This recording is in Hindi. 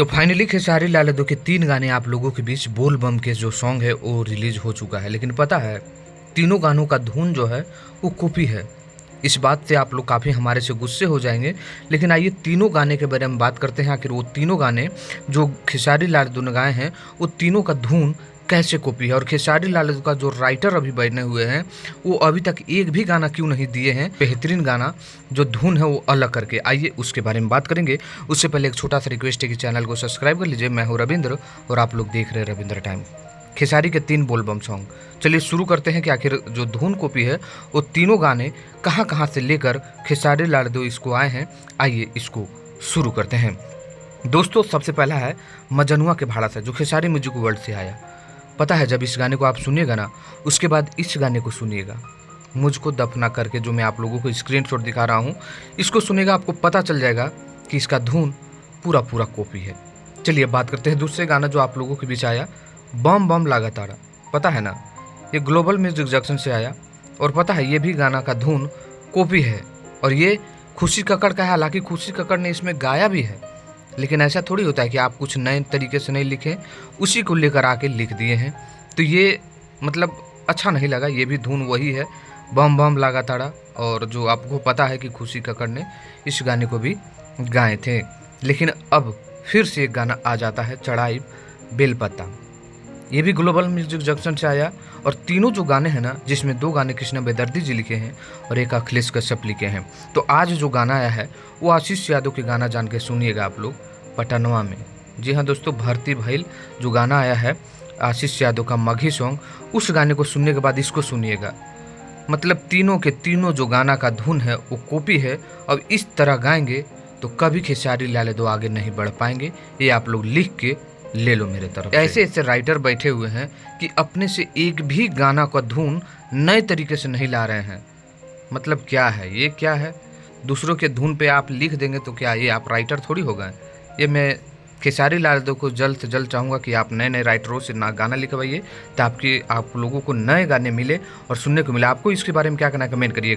तो फाइनली खेसारी लाल यादव के 3 गाने आप लोगों के बीच बोल बम के जो सॉन्ग है वो रिलीज हो चुका है। लेकिन पता है तीनों गानों का धुन जो है वो कॉपी है। इस बात से आप लोग काफ़ी हमारे से गुस्से हो जाएंगे। लेकिन आइए तीनों गाने के बारे में बात करते हैं। आखिर वो तीनों गाने जो खेसारी लाल यादव ने गाए हैं वो तीनों का धुन कैसे कॉपी है, और खेसारी लाल यादव का जो राइटर अभी बने हुए हैं वो अभी तक एक भी गाना क्यों नहीं दिए हैं बेहतरीन गाना जो धुन है वो अलग करके। आइए उसके बारे में बात करेंगे। उससे पहले एक छोटा सा रिक्वेस्ट है कि चैनल को सब्सक्राइब कर लीजिए। मैं हूँ रविंद्र और आप लोग देख रहे हैं रविंद्र टाइम। खेसारी के 3 बोलबम सॉन्ग, चलिए शुरू करते हैं कि आखिर जो धुन कॉपी है वो तीनों गाने कहाँ कहाँ से लेकर खेसारी लाल यादव इसको आए हैं। आइए इसको शुरू करते हैं। दोस्तों सबसे पहला है मजनुआ के भाड़ा से, जो खेसारी म्यूजिक वर्ल्ड से आया। पता है जब इस गाने को आप सुनिएगा ना उसके बाद इस गाने को सुनिएगा, मुझको दफना करके, जो मैं आप लोगों को स्क्रीनशॉट दिखा रहा हूँ, इसको सुनेगा आपको पता चल जाएगा कि इसका धुन पूरा पूरा कॉपी है। चलिए बात करते हैं दूसरे गाना जो आप लोगों के बीच आया, बम बम लागा तारा। पता है ना ये ग्लोबल म्यूजिक जंक्शन से आया और पता है ये भी गाना का धुन कॉपी है और ये खुशी कक्कड़ का है। हालांकि खुशी कक्कड़ ने इसमें गाया भी है, लेकिन ऐसा थोड़ी होता है कि आप कुछ नए तरीके से नहीं लिखें, उसी को लेकर आके लिख दिए हैं। तो ये मतलब अच्छा नहीं लगा। ये भी धुन वही है, बम बम लागा ताड़ा। और जो आपको पता है कि खुशी कक्कड़ ने इस गाने को भी गाए थे। लेकिन अब फिर से एक गाना आ जाता है, चढ़ाई बेलपत्ता। ये भी ग्लोबल म्यूजिक जंक्शन से आया और तीनों जो गाने हैं ना, जिसमें 2 गाने कृष्णा बेदर्दी जी लिखे हैं और एक अखिलेश कश्यप लिखे हैं। तो आज जो गाना आया है वो आशीष यादव के गाना जान के सुनिएगा आप लोग, पटनवा में। जी हाँ दोस्तों, भर्ती भइल जो गाना आया है आशीष यादव का मघी सॉन्ग, उस गाने को सुनने के बाद इसको सुनिएगा। मतलब तीनों के तीनों जो गाना का धुन है वो कॉपी है। अब इस तरह गाएंगे तो कभी खेसारी लाल यादव आगे नहीं बढ़ पाएंगे। ये आप लोग लिख के ले लो मेरे तरफ। ऐसे ऐसे राइटर बैठे हुए हैं कि अपने से एक भी गाना का धुन नए तरीके से नहीं ला रहे हैं। मतलब क्या है ये, क्या है? दूसरों के धुन पे आप लिख देंगे तो क्या ये आप राइटर थोड़ी हो गए? ये मैं खेसारी लाल यादव को जल्द से जल्द चाहूँगा कि आप नए नए राइटरों से ना गाना लिखवाइए ताकि आप लोगों को नए गाने मिले और सुनने को मिले। आपको इसके बारे में क्या कहना है कमेंट करिए।